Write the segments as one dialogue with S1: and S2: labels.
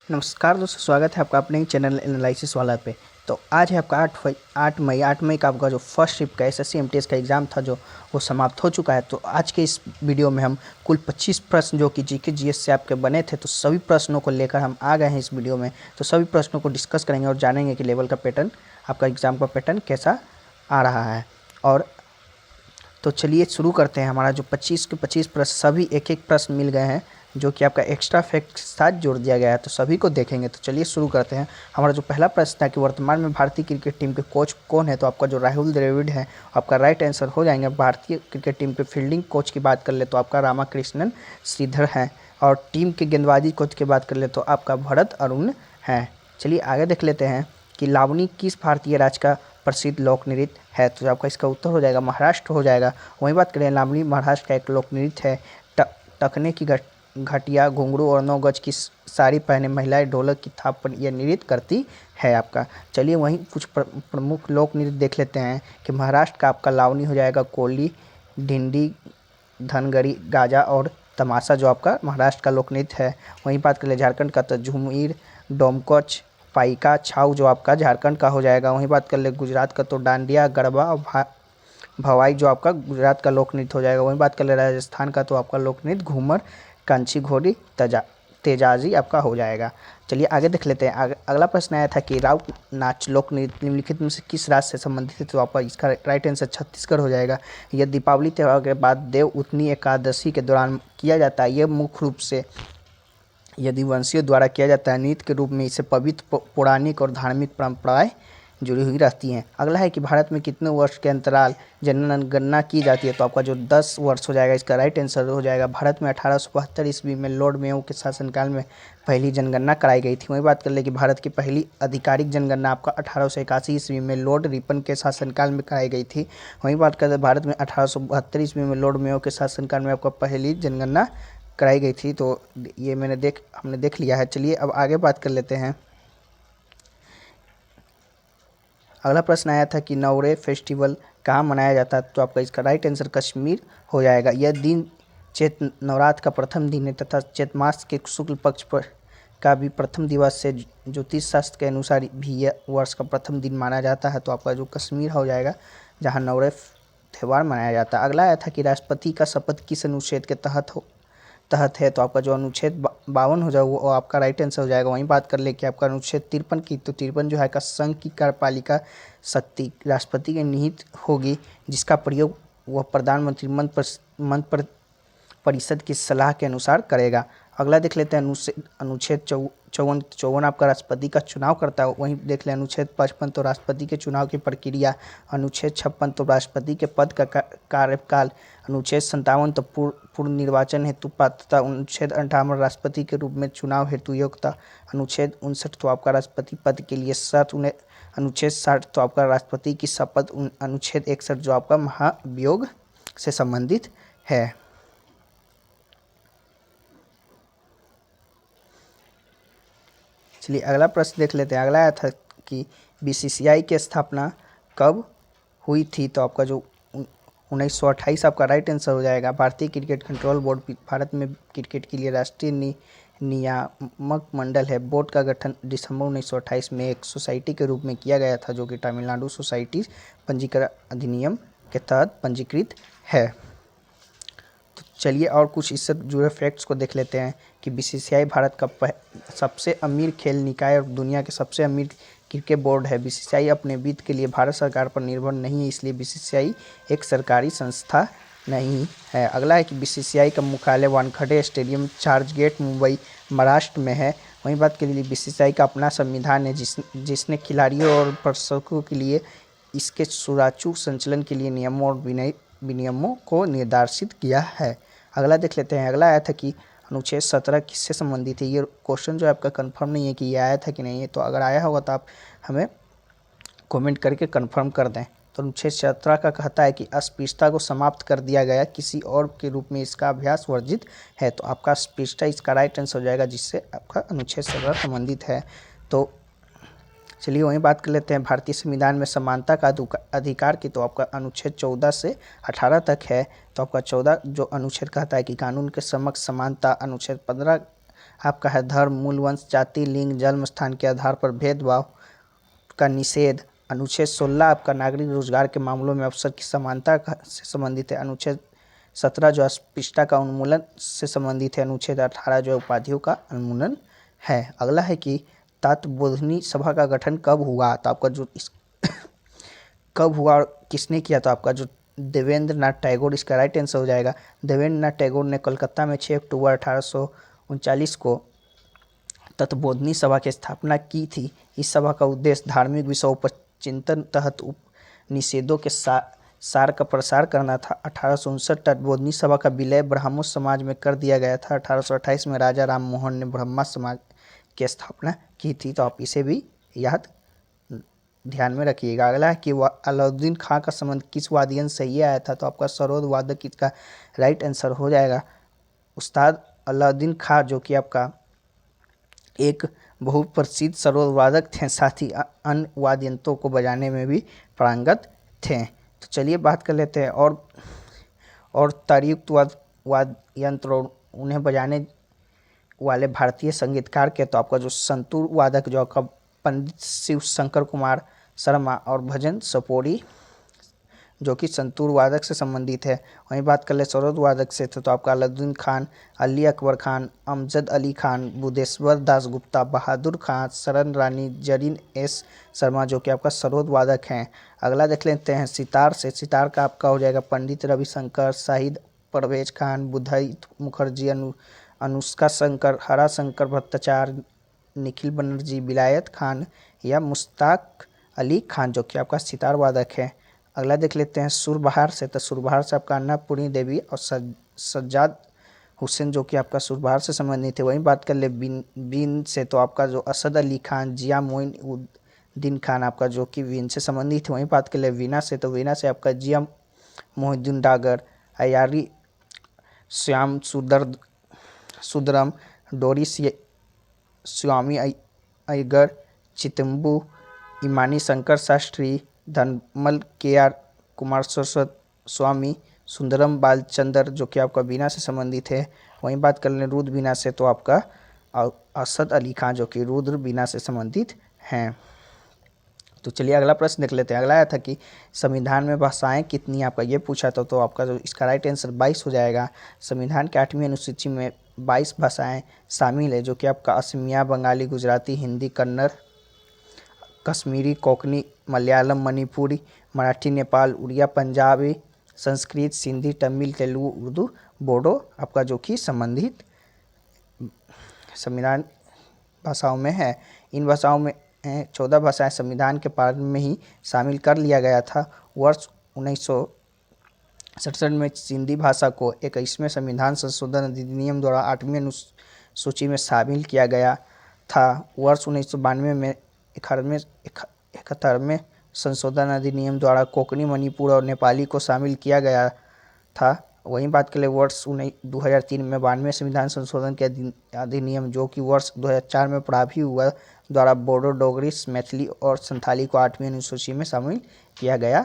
S1: नमस्कार दोस्तों, स्वागत है आपका अपने ही चैनल एनालिसिस वाला पे। तो आज है आपका 8 मई का आपका जो फर्स्ट शिफ्ट का एसएससी एमटीएस का एग्ज़ाम था जो वो समाप्त हो चुका है। तो आज के इस वीडियो में हम कुल 25 प्रश्न जो कि जीके जीएस से आपके बने थे, तो सभी प्रश्नों को लेकर हम आ गए हैं इस वीडियो में। तो सभी प्रश्नों को डिस्कस करेंगे और जानेंगे कि लेवल का पैटर्न, आपका एग्ज़ाम का पैटर्न कैसा आ रहा है। और तो चलिए शुरू करते हैं। हमारा जो 25 के 25 प्रश्न, सभी एक एक प्रश्न मिल गए हैं जो कि आपका एक्स्ट्रा फैक्ट के साथ जोड़ दिया गया है, तो सभी को देखेंगे। तो चलिए शुरू करते हैं। हमारा जो पहला प्रश्न था कि वर्तमान में भारतीय क्रिकेट टीम के कोच कौन है, तो आपका जो राहुल द्रविड़ है आपका राइट आंसर हो जाएंगे। भारतीय क्रिकेट टीम के फील्डिंग कोच की बात कर ले तो आपका रामाकृष्णन श्रीधर हैं, और टीम के गेंदबाजी कोच की बात कर ले तो आपका भरत अरुण हैं। चलिए आगे देख लेते हैं कि लावनी किस भारतीय राज्य का प्रसिद्ध लोक नृत्य है, तो आपका इसका उत्तर हो जाएगा महाराष्ट्र हो जाएगा। वहीं बात करें, लावनी महाराष्ट्र का एक लोक नृत्य है। टकने की घटिया, घुंघरू और 9 गज की साड़ी पहने महिलाएं ढोलक की थाप पर यह नृत्य करती है आपका। चलिए वहीं कुछ प्रमुख लोक नृत्य देख लेते हैं कि महाराष्ट्र का आपका लावनी हो जाएगा, कोली, ढिंडी, धनगरी, गाजा और तमाशा जो आपका महाराष्ट्र का लोक नृत्य है। वहीं बात कर ले झारखंड का तो झुमीर, डोमकच, पाइका, छाऊ जो आपका झारखंड का हो जाएगा। वहीं बात कर ले गुजरात का तो डांडिया, गरबा और भवाई जो आपका गुजरात का लोक नृत्य हो जाएगा। वहीं बात कर ले राजस्थान का तो आपका लोक नृत्य घूमर, कांची घोड़ी, तेजाजी आपका हो जाएगा। चलिए आगे देख लेते हैं। अगला प्रश्न आया था कि राउत नाच लोक नृत्य निम्नलिखित में से किस राज्य से संबंधित है, तो आपका इसका राइट आंसर छत्तीसगढ़ हो जाएगा। यह दीपावली त्यौहार के बाद देव उतनी एकादशी के दौरान किया जाता है। यह मुख्य रूप से यदि वंशियों द्वारा किया जाता है। नृत्य के रूप में इसे पवित्र, पौराणिक और धार्मिक परंपराएं जुड़ी हुई रहती हैं। अगला है कि भारत में कितने वर्ष के अंतराल जनगणना की जाती है, तो आपका जो 10 वर्ष हो जाएगा, इसका राइट आंसर हो जाएगा। भारत में 1872 ईस्वी में लॉर्ड मेयो के शासनकाल में पहली जनगणना कराई गई थी। वही बात कर ले कि भारत की पहली आधिकारिक जनगणना आपका 1881 ईस्वी में लॉर्ड रिपन के शासनकाल में कराई गई थी। वहीं बात करें भारत में 1872 ईस्वी में लॉर्ड मेयो के शासनकाल में आपका पहली जनगणना कराई गई थी। तो ये हमने देख लिया है। चलिए अब आगे बात कर लेते हैं। अगला प्रश्न आया था कि नवरे फेस्टिवल कहाँ मनाया जाता है, तो आपका इसका राइट आंसर कश्मीर हो जाएगा। यह दिन चैत नवरात्र का प्रथम दिन है तथा चैत मास के शुक्ल पक्ष पर का भी प्रथम दिवस से ज्योतिष शास्त्र के अनुसार भी यह वर्ष का प्रथम दिन माना जाता है। तो आपका जो कश्मीर हो जाएगा जहाँ नवरे त्यौहार मनाया जाता है। अगला आया था कि राष्ट्रपति का शपथ किस अनुच्छेद के तहत है, तो आपका जो अनुच्छेद 52 हो जाएगा वो आपका राइट आंसर हो जाएगा। वहीं बात कर ले कि आपका अनुच्छेद 53 की, तो 53 जो है का संघ की कार्यपालिका शक्ति राष्ट्रपति के निहित होगी, जिसका प्रयोग वह प्रधानमंत्री मंत्र परिषद की सलाह के अनुसार करेगा। अगला देख लेते हैं अनुच्छेद 54 आपका राष्ट्रपति का चुनाव करता है। वहीं देख लें अनुच्छेद 55 तो राष्ट्रपति के चुनाव की प्रक्रिया। अनुच्छेद 56 तो राष्ट्रपति के पद का कार्यकाल। अनुच्छेद 57 तो पूर्व निर्वाचन हेतु पात्रता। अनुच्छेद 58 राष्ट्रपति के रूप में चुनाव हेतु योग्यता। अनुच्छेद 59 तो आपका राष्ट्रपति पद के लिए शर्त। अनुच्छेद 60 तो आपका राष्ट्रपति की शपथ। अनुच्छेद 61 जो आपका महाभियोग से संबंधित है। चलिए अगला प्रश्न देख लेते हैं। अगला आया था कि बीसीसीआई की स्थापना कब हुई थी, तो आपका जो 1928 आपका राइट आंसर हो जाएगा। भारतीय क्रिकेट कंट्रोल बोर्ड भारत में क्रिकेट के लिए राष्ट्रीय नियामक मंडल है। बोर्ड का गठन दिसंबर 1928 में एक सोसाइटी के रूप में किया गया था, जो कि तमिलनाडु सोसाइटी पंजीकरण अधिनियम के तहत पंजीकृत है। तो चलिए और कुछ इससे जुड़े फैक्ट्स को देख लेते हैं कि बीसीसीआई भारत का सबसे अमीर खेल निकाय और दुनिया के सबसे अमीर क्रिकेट बोर्ड है। बीसीसीआई अपने वित्त के लिए भारत सरकार पर निर्भर नहीं है, इसलिए बीसीसीआई एक सरकारी संस्था नहीं है। अगला है कि बीसीसीआई का मुख्यालय वानखेड़े स्टेडियम, चर्चगेट, मुंबई, महाराष्ट्र में है। वहीं बात के लिए बीसीसीआई का अपना संविधान है, जिसने खिलाड़ियों और प्रशंसकों के लिए इसके सुचारू संचालन के लिए नियमों और विनियमों को निर्देशित किया है। अगला देख लेते हैं। अगला आया था कि अनुच्छेद 17 किससे संबंधित है। ये क्वेश्चन जो आपका कंफर्म नहीं है कि ये आया था कि नहीं है, तो अगर आया होगा तो आप हमें कमेंट करके कंफर्म कर दें। तो अनुच्छेद 17 का कहता है कि अस्पृश्यता को समाप्त कर दिया गया, किसी और के रूप में इसका अभ्यास वर्जित है। तो आपका अस्पृश्यता इसका राइट आंसर हो जाएगा, जिससे आपका अनुच्छेद 17 संबंधित है। तो चलिए वहीं बात कर लेते हैं भारतीय संविधान में समानता का अधिकार की, तो आपका अनुच्छेद 14 से 18 तक है। तो आपका 14 जो अनुच्छेद कहता है कि कानून के समक्ष समानता। अनुच्छेद 15 आपका है धर्म, मूल वंश, जाति, लिंग, जन्म स्थान के आधार पर भेदभाव का निषेध। अनुच्छेद 16 आपका नागरिक रोजगार के मामलों में अवसर की समानता से संबंधित है। अनुच्छेद 17 जो अस्पृश्यता का उन्मूलन से संबंधित है। अनुच्छेद 18 जो उपराधियों का उन्मूलन है। अगला है कि तत्वबोधिनी सभा का गठन कब हुआ, तो आपका जो कब हुआ और किसने किया, तो आपका जो देवेंद्र नाथ टैगोर इसका राइट आंसर हो जाएगा। देवेंद्र नाथ टैगोर ने कोलकाता में 6 अक्टूबर 1839 को तत्वबोधिनी सभा की स्थापना की थी। इस सभा का उद्देश्य धार्मिक विषयों पर चिंतन तहत उपनिषदों के सार का प्रसार करना था। 1859 तत्वबोधिनी सभा का विलय ब्राह्मण समाज में कर दिया गया था। 1828 में राजा राम मोहन ने ब्रह्मा समाज की स्थापना की थी। तो आप इसे भी याद ध्यान में रखिएगा। अगला है कि अलाउद्दीन खां का संबंध किस वाद्ययंत्र से ये आया था, तो आपका सरोद वादक इसका राइट आंसर हो जाएगा। उस्ताद अलाउद्दीन खां जो कि आपका एक बहुत प्रसिद्ध सरोद वादक थे, साथ ही अन्य वाद्ययंत्रों को बजाने में भी पारंगत थे। तो चलिए बात कर लेते हैं और तारयुक्त वाद्ययंत्र और उन्हें बजाने वाले भारतीय संगीतकार के, तो आपका जो संतूर वादक जो आपका पंडित शिव शंकर कुमार शर्मा और भजन सपोरी जो कि संतूर वादक से संबंधित है। वहीं बात कर ले सरोद वादक से तो आपका अलाउद्दीन खान, अली अकबर खान, अमजद अली खान, बुद्धेश्वर दास गुप्ता, बहादुर खान, शरण रानी, जरीन एस शर्मा जो कि आपका सरोद वादक हैं। अगला देख लेते हैं सितार से। सितार का आपका हो जाएगा पंडित रविशंकर, शाहिद परवेज खान, बुधई मुखर्जी, अनुष्का शंकर, हरा शंकर भट्टाचार्य, निखिल बनर्जी, विलायत खान या मुश्ताक अली खान जो कि आपका सितार वादक है। अगला देख लेते हैं सुरबहार से। तो सुरबहार से आपका अन्नापूर्णी देवी और सज्जाद हुसैन जो कि आपका सुरबहार से संबंधित है। वहीं बात कर ले बीन से तो आपका जो असद अली खान, जिया मोइनुद्दीन खान आपका जो कि बीन से संबंधित है। वहीं बात कर ले वीना से तो वीना से आपका जिया मोहिउद्दीन डागर, अयारी श्याम सुदरम, डोरी स्वामी अयगर, चितम्बू, इमानी शंकर शास्त्री, धनमल के.आर. कुमार स्वामी, सुंदरम बालचंदर जो कि आपका बीना से संबंधित है। वहीं बात कर लें रुद्र बीना से तो आपका असद अली खान जो कि रुद्र बीना से संबंधित हैं। तो चलिए अगला प्रश्न देख लेते हैं। अगला आया था कि संविधान में भाषाएं कितनी, आपका ये पूछा था। तो आपका जो इसका राइट आंसर 22 हो जाएगा। संविधान के 8वीं अनुसूची में 22 भाषाएं शामिल है जो कि आपका असमिया, बंगाली, गुजराती, हिंदी, कन्नड़, कश्मीरी, कोंकणी, मलयालम, मणिपुरी, मराठी, नेपाल, उड़िया, पंजाबी, संस्कृत, सिंधी, तमिल, तेलुगु, उर्दू, बोडो आपका जो कि संबंधित संविधान भाषाओं में है। इन भाषाओं में 14 भाषाएं संविधान के प्रारंभ में ही शामिल कर लिया गया था। वर्ष 1967 में सिंधी भाषा को 21वें संविधान संशोधन अधिनियम द्वारा 8वीं अनुसूची में शामिल किया गया था। वर्ष 1992 में 71वें संशोधन अधिनियम द्वारा कोंकणी, मणिपुर और नेपाली को शामिल किया गया था। वहीं बात करें वर्ष 2003 में 92वें संविधान संशोधन के अधिनियम जो कि वर्ष 2004 में प्रभावी हुआ द्वारा बोडो, डोगरी, मैथिली और संथाली को 8वीं अनुसूची में शामिल किया गया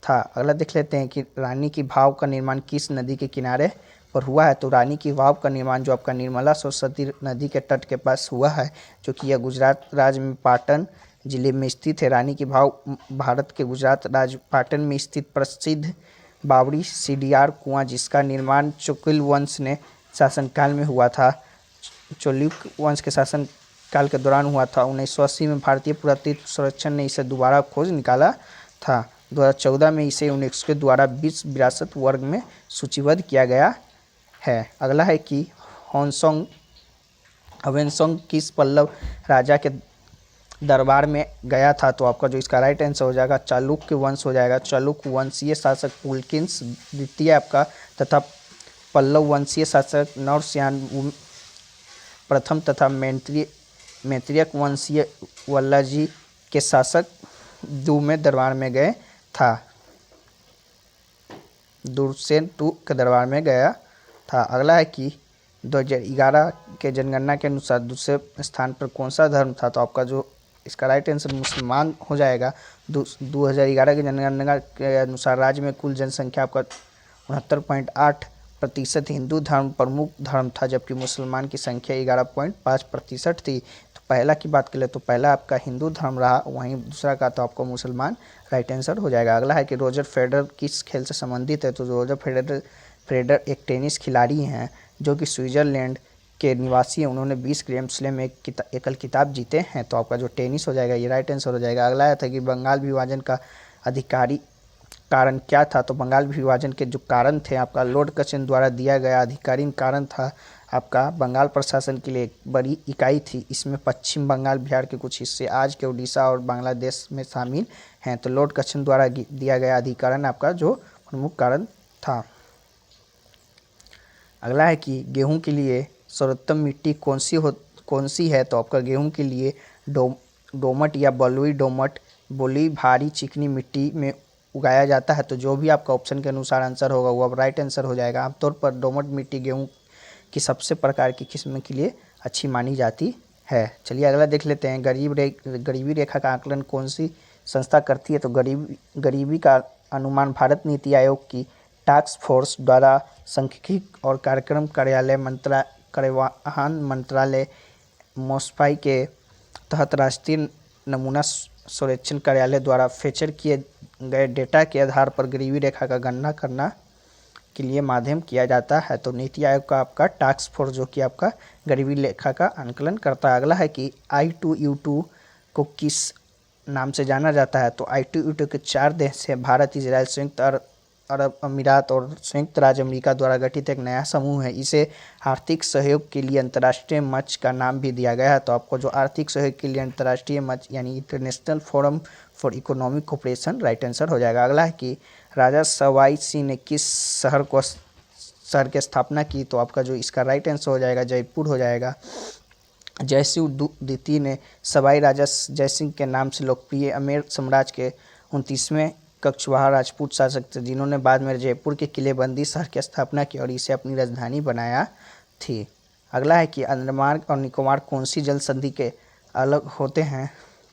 S1: था। अगला देख लेते हैं कि रानी की वाव का निर्माण किस नदी के किनारे पर हुआ है। तो रानी की वाव का निर्माण जो आपका निर्मला सरस्वती नदी के तट के पास हुआ है जो कि यह गुजरात राज्य में पाटन जिले में स्थित है। रानी की वाव भारत के गुजरात राज्य पाटन में स्थित प्रसिद्ध बावड़ी सीडीआर कुआं जिसका निर्माण चोलिक वंश ने शासनकाल में हुआ था। चोलिक वंश के शासनकाल के दौरान हुआ था। 1980 में भारतीय पुरातत्व सर्वेक्षण ने इसे दोबारा खोज निकाला था। 2014 में इसे यूनेस्को के द्वारा विश्व विरासत वर्ग में सूचीबद्ध किया गया है। अगला है कि हवेनसोंग किस पल्लव राजा के दरबार में गया था। तो आपका जो इसका राइट आंसर हो जाएगा चालुक्य वंश हो जाएगा। चालुक्य वंशीय शासक पुलकिंस द्वितीय आपका तथा पल्लव वंशीय शासक नरसिंह प्रथम तथा मैत्रेयक वंशीय वल्लजी के शासक में दरबार में गए था। दूरसेन टू के दरबार में गया था। अगला है कि 2011 के जनगणना के अनुसार दूसरे स्थान पर कौन सा धर्म था। तो आपका जो इसका राइट आंसर मुसलमान हो जाएगा। 2011 के जनगणना के अनुसार राज्य में कुल जनसंख्या आपका 69.8 प्रतिशत हिंदू धर्म प्रमुख धर्म था, जबकि मुसलमान की संख्या 11.5% थी। तो पहला की बात करें तो पहला आपका हिंदू धर्म रहा, वहीं दूसरा का तो आपको मुसलमान राइट आंसर हो जाएगा। अगला है कि रोजर फेडरर किस खेल से संबंधित है? तो रोजर फेडरर एक टेनिस खिलाड़ी हैं जो कि स्विट्जरलैंड के निवासी हैं। उन्होंने 20 ग्रैंड स्लैम एकल खिताब जीते हैं। तो आपका जो टेनिस हो जाएगा ये राइट आंसर हो जाएगा। अगला था कि बंगाल विभाजन का अधिकारी कारण क्या था? तो बंगाल विभाजन के जो कारण थे आपका लॉर्ड कर्जन द्वारा दिया गया अधिकारी कारण था आपका बंगाल प्रशासन के लिए एक बड़ी इकाई थी। इसमें पश्चिम बंगाल, बिहार के कुछ हिस्से, आज के उड़ीसा और बांग्लादेश में शामिल हैं। तो लॉर्ड कर्जन द्वारा दिया गया अधिकरण आपका जो प्रमुख कारण था। अगला है कि गेहूं के लिए सर्वोत्तम मिट्टी कौन सी है? तो आपका गेहूं के लिए दोमट या बलुई दोमट, बलुई भारी चिकनी मिट्टी में उगाया जाता है। तो जो भी आपका ऑप्शन के अनुसार आंसर होगा वो अब राइट आंसर हो जाएगा। आमतौर पर दोमट मिट्टी गेहूं की सबसे प्रकार की किस्म के लिए अच्छी मानी जाती है। चलिए अगला देख लेते हैं। गरीबी रेखा का आकलन कौन सी संस्था करती है? तो गरीबी का अनुमान भारत नीति आयोग की टास्क फोर्स द्वारा सांख्यिकी और कार्यक्रम कार्यालय परिवहन मंत्रालय मोस्पाई के तहत राष्ट्रीय नमूना सर्वेक्षण कार्यालय द्वारा फीचर किए गए डेटा के आधार पर गरीबी रेखा का गणना करना के लिए माध्यम किया जाता है। तो नीति आयोग का आपका टास्क फोर्स जो कि आपका गरीबी रेखा का आंकलन करता है। अगला है कि I2U2 को किस नाम से जाना जाता है? तो I2U2 के 4 देश हैं, भारत, इजराइल, संयुक्त अरब अमीरात और संयुक्त राज्य अमेरिका द्वारा गठित एक नया समूह है। इसे आर्थिक सहयोग के लिए अंतर्राष्ट्रीय मंच का नाम भी दिया गया है। तो आपको जो आर्थिक सहयोग के लिए अंतर्राष्ट्रीय मंच यानी international forum for economic cooperation right answer हो जाएगा। अगला है कि राजा सवाई सिंह ने किस शहर की स्थापना की? तो आपका जो इसका राइट आंसर हो जाएगा जयपुर हो जाएगा। जयसिंह द्वितीय ने सवाई राजा जयसिंह के नाम से लोकप्रिय अमेर साम्राज्य के 29वें कछवाहा राजपूत शासक थे, जिन्होंने बाद में जयपुर के किलेबंदी शहर की स्थापना की और इसे अपनी राजधानी बनाया थी। अगला है कि अंडमान और निकोबार कौन सी जल संधि के अलग होते हैं?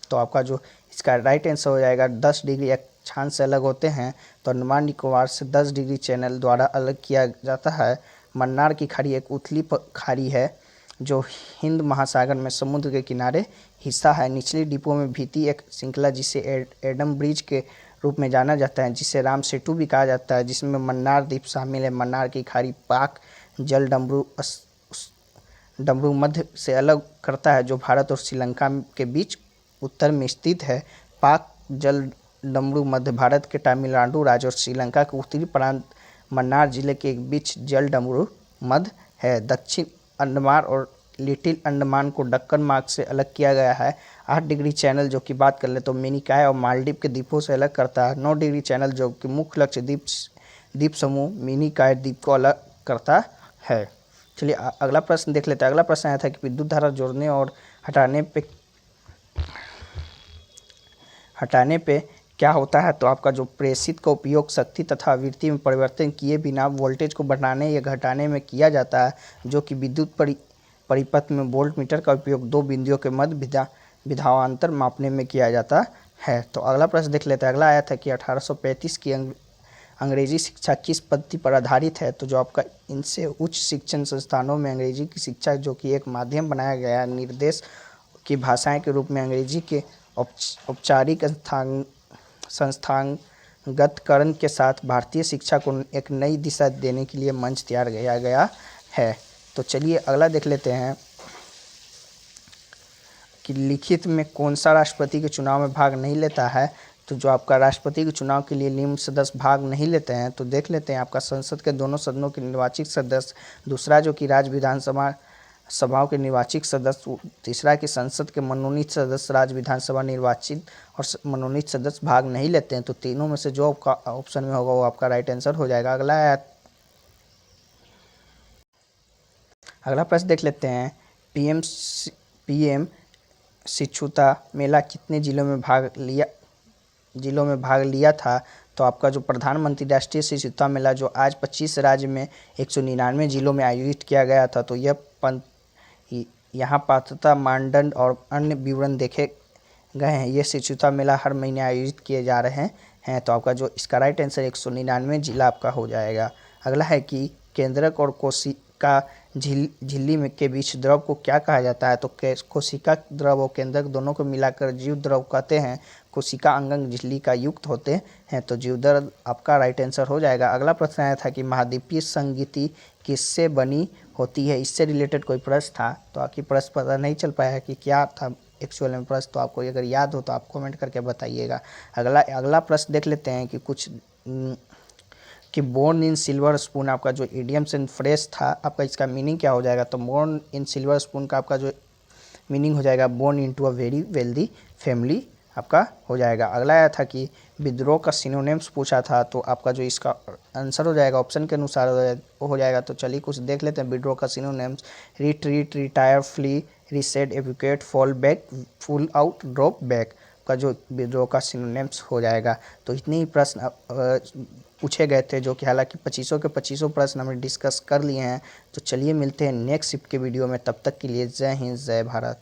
S1: तो आपका जो इसका राइट आंसर हो जाएगा 10 डिग्री अक्षांश से अलग होते हैं। तो अंडमान निकोबार से 10 डिग्री चैनल द्वारा अलग किया जाता है। मन्नार की खाड़ी एक उथली खाड़ी है जो हिंद महासागर में समुद्र के किनारे हिस्सा है। निचली डिपो में भीती एक श्रृंखला जिसे एडम ब्रिज के रूप में जाना जाता है, जिसे राम सेतु भी कहा जाता है, जिसमें मन्नार द्वीप शामिल है। मन्नार की खाड़ी पाक जल डमरू मध्य से अलग करता है, जो भारत और श्रीलंका के बीच उत्तर में स्थित है। पाक जल डमरू मध्य भारत के तमिलनाडु राज्य और श्रीलंका के उत्तरी प्रांत मन्नार जिले के बीच जल डमरू मध्य है। दक्षिण अंडमान और लिटिल अंडमान को दक्कन मार्ग से अलग किया गया है। 8 डिग्री चैनल जो कि बात कर ले तो मिनिकॉय और मालदीव के द्वीपों से अलग करता है। 9 डिग्री चैनल जो कि मुख्य लक्ष्य द्वीप समूह मिनिकॉय द्वीप को अलग करता है। चलिए अगला प्रश्न देख लेते हैं। अगला प्रश्न आया था कि विद्युत धारा जोड़ने और हटाने पे क्या होता है? तो आपका जो प्रेषित का उपयोग शक्ति तथा आवृत्ति में परिवर्तन किए बिना वोल्टेज को बढ़ाने या घटाने में किया जाता है, जो कि विद्युत परिपथ में वोल्ट मीटर का उपयोग 2 बिंदुओं के मध्य विभवांतर मापने में किया जाता है। तो अगला प्रश्न देख लेते हैं। अगला आया था कि 1835 की अंग्रेजी शिक्षा किस पद्धति पर आधारित है? तो जो आपका इनसे उच्च शिक्षण संस्थानों में अंग्रेजी की शिक्षा जो कि एक माध्यम बनाया गया है, निर्देश की भाषाएं के रूप में अंग्रेजी के औपचारिक संस्थागतकरण के साथ भारतीय शिक्षा को एक नई दिशा देने के लिए मंच तैयार किया गया है। तो चलिए अगला देख लेते हैं कि लिखित में कौन सा राष्ट्रपति के चुनाव में भाग नहीं लेता है? तो जो आपका राष्ट्रपति के चुनाव के लिए निम्न सदस्य भाग नहीं लेते हैं। तो देख लेते हैं आपका संसद के दोनों सदनों के निर्वाचित सदस्य, दूसरा जो कि राज्य विधानसभा सभाओं के निर्वाचित सदस्य, तीसरा कि संसद के मनोनीत सदस्य राज्य विधानसभा निर्वाचित और मनोनीत सदस्य भाग नहीं लेते हैं। तो तीनों में से जो आपका ऑप्शन में होगा वो आपका राइट आंसर हो जाएगा। अगला प्रश्न देख लेते हैं। पीएम शिक्षुता मेला कितने जिलों में भाग लिया था? तो आपका जो प्रधानमंत्री राष्ट्रीय शिक्षुता मेला जो आज 25 राज्य में 199 जिलों में आयोजित किया गया था। तो यहाँ पात्रता मानदंड और अन्य विवरण देखे गए हैं। ये शिक्षुता मेला हर महीने आयोजित किए जा रहे हैं। तो आपका जो इसका राइट आंसर 199 जिला आपका हो जाएगा। अगला है कि केंद्रक और कोशिका झिल्ली में के बीच द्रव को क्या कहा जाता है? तो कोशिका द्रव और केंद्रक दोनों को मिलाकर जीव द्रव कहते हैं। कोशिका अंगक झिल्ली का युक्त होते हैं। तो जीव द्रव आपका राइट आंसर हो जाएगा। अगला प्रश्न आया था कि महाद्वीपीय संगीति किससे बनी होती है? इससे रिलेटेड कोई प्रश्न था, तो आपकी प्रश्न पता नहीं चल पाया है कि क्या था एक्चुअल में प्रश्न, तो आपको अगर याद हो तो आप कमेंट करके बताइएगा। अगला प्रश्न देख लेते हैं कि बोर्न इन सिल्वर स्पून आपका जो इडियम्स एंड फ्रेज था, आपका इसका मीनिंग क्या हो जाएगा? तो बोर्न इन सिल्वर स्पून का आपका जो मीनिंग हो जाएगा born into a very wealthy family आपका हो जाएगा। अगला आया था कि विद्रोह का सिनोनिम्स पूछा था, तो आपका जो इसका आंसर हो जाएगा ऑप्शन के अनुसार हो जाएगा। तो चलिए कुछ देख लेते हैं विद्रोह का synonyms. Retreat, retire, flee, reset, evacuate, fall back, pull out, drop back का जो विद्रोह का सिनोनिम्स हो जाएगा। तो इतने ही प्रश्न पूछे गए थे, जो कि हालांकि 2500 के 2500 प्रश्न हमने डिस्कस कर लिए हैं। तो चलिए मिलते हैं नेक्स्ट शिफ्ट के वीडियो में, तब तक के लिए जय हिंद जय भारत।